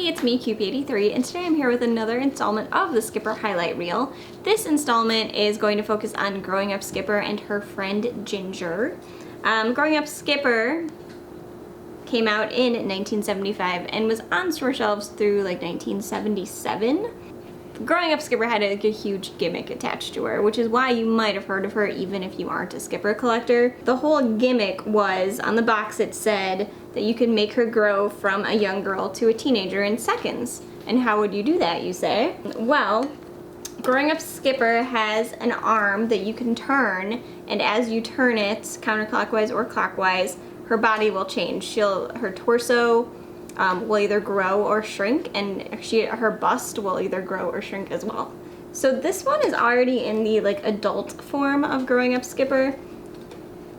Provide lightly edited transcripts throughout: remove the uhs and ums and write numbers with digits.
Hey, it's me, Cupie83, and today I'm here with another installment of the Skipper highlight reel. This installment is going to focus on Growing Up Skipper and her friend Ginger. Growing Up Skipper came out in 1975 and was on store shelves through like 1977. Growing Up Skipper had a huge gimmick attached to her, which is why you might have heard of her even if you aren't a Skipper collector. The whole gimmick was, on the box it said that you could make her grow from a young girl to a teenager in seconds. And how would you do that, you say? Well, Growing Up Skipper has an arm that you can turn, and as you turn it, counterclockwise or clockwise, her body will change. Her torso will either grow or shrink, and her bust will either grow or shrink as well. So this one is already in the adult form of Growing Up Skipper.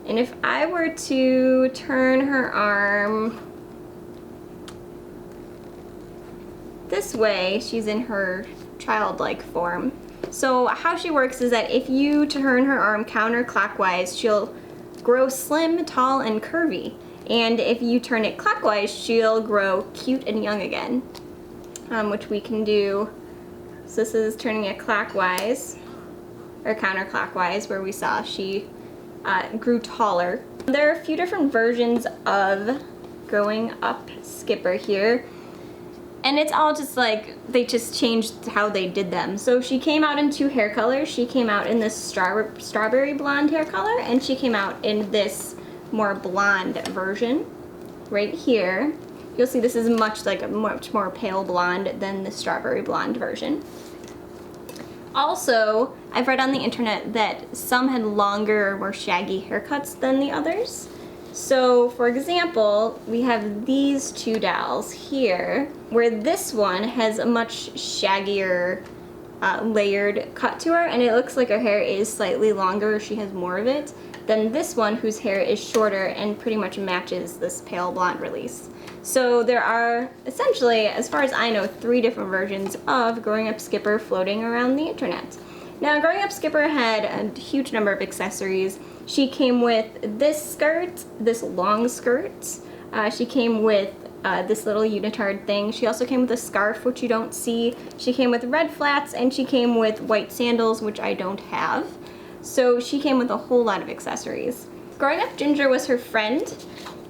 And if I were to turn her arm this way, she's in her childlike form. So how she works is that if you turn her arm counterclockwise, she'll grow slim, tall, and curvy. And if you turn it clockwise, she'll grow cute and young again, which we can do. So this is turning it clockwise, or counterclockwise, where we saw she grew taller. There are a few different versions of Growing Up Skipper here, and it's all just they just changed how they did them. So she came out in two hair colors. She came out in this strawberry blonde hair color, and she came out in this more blonde version right here. You'll see this is much more pale blonde than the strawberry blonde version. Also, I've read on the internet that some had longer, more shaggy haircuts than the others. So, for example, we have these two dolls here, where this one has a much shaggier, layered cut to her, and it looks like her hair is slightly longer, she has more of it, than this one whose hair is shorter and pretty much matches this pale blonde release. So there are essentially, as far as I know, 3 different versions of Growing Up Skipper floating around the internet. Now, Growing Up Skipper had a huge number of accessories. She came with this skirt, this long skirt. She came with this little unitard thing. She also came with a scarf, which you don't see. She came with red flats, and she came with white sandals, which I don't have. So she came with a whole lot of accessories. Growing Up Ginger was her friend,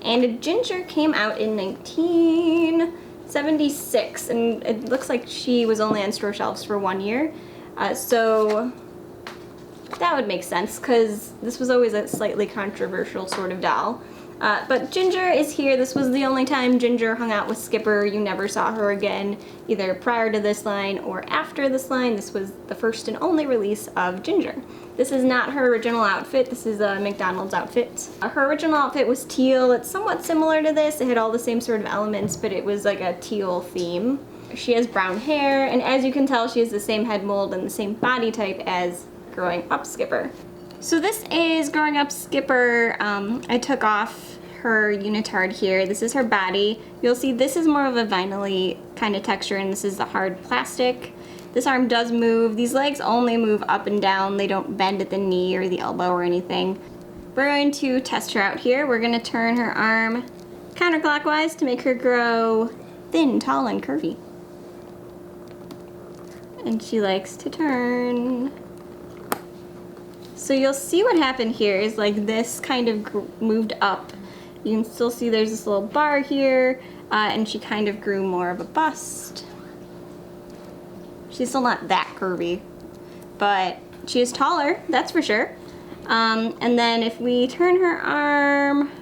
and Ginger came out in 1976, and it looks like she was only on store shelves for 1 year. So that would make sense, because this was always a slightly controversial sort of doll. But Ginger is here. This was the only time Ginger hung out with Skipper. You never saw her again, either prior to this line or after this line. This was the first and only release of Ginger. This is not her original outfit. This is a McDonald's outfit. Her original outfit was teal. It's somewhat similar to this. It had all the same sort of elements, but it was like a teal theme. She has brown hair, and as you can tell, she has the same head mold and the same body type as Growing Up Skipper. So this is Growing Up Skipper. I took off her unitard here. This is her body. You'll see this is more of a vinyl-y kind of texture, and this is the hard plastic. This arm does move. These legs only move up and down. They don't bend at the knee or the elbow or anything. We're going to test her out here. We're going to turn her arm counterclockwise to make her grow thin, tall, and curvy. And she likes to turn. So you'll see what happened here is this kind of moved up. You can still see there's this little bar here, and she kind of grew more of a bust. She's still not that curvy, but she is taller, that's for sure. And then if we turn her arm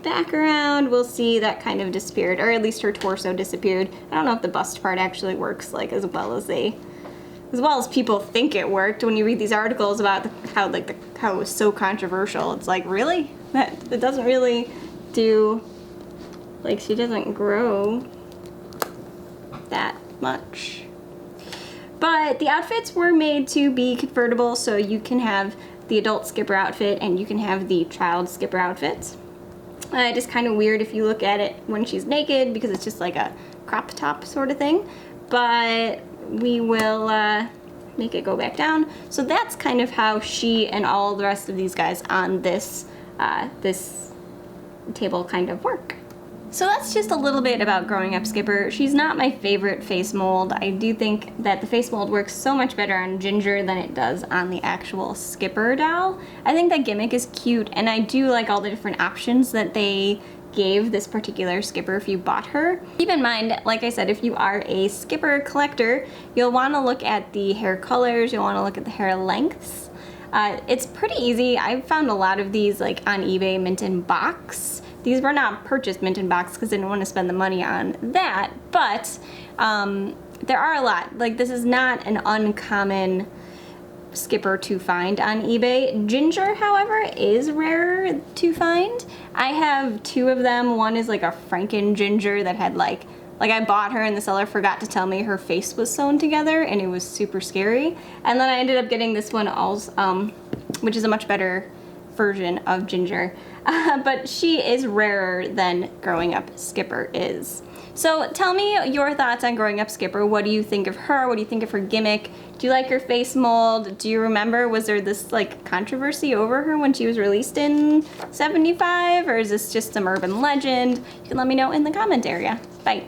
back around, we'll see that kind of disappeared, or at least her torso disappeared. I don't know if the bust part actually works as well as people think it worked. When you read these articles about how it was so controversial, it's really? That doesn't really do, she doesn't grow that much. But the outfits were made to be convertible, so you can have the adult Skipper outfit and you can have the child Skipper outfit. It is kind of weird if you look at it when she's naked, because it's just like a crop top sort of thing. But we will make it go back down. So that's kind of how she and all the rest of these guys on this this table kind of work. So that's just a little bit about Growing Up Skipper. She's not my favorite face mold. I do think that the face mold works so much better on Ginger than it does on the actual Skipper doll. I think that gimmick is cute, and I do like all the different options that they gave this particular Skipper if you bought her. Keep in mind, like I said, if you are a Skipper collector, you'll want to look at the hair colors, you'll want to look at the hair lengths. It's pretty easy. I've found a lot of these like on eBay mint in box. These were not purchased mint in box because I didn't want to spend the money on that, but there are a lot. Like, this is not an uncommon Skipper to find on eBay. Ginger, however, is rarer to find. I have two of them. One is like a Franken Ginger that had like I bought her and the seller forgot to tell me her face was sewn together and it was super scary. And then I ended up getting this one also, which is a much better version of Ginger. But she is rarer than Growing Up Skipper is. So tell me your thoughts on Growing Up Skipper. What do you think of her? What do you think of her gimmick? Do you like her face mold? Do you remember, was there this like controversy over her when she was released in '75? Or is this just some urban legend? You can let me know in the comment area. Bye.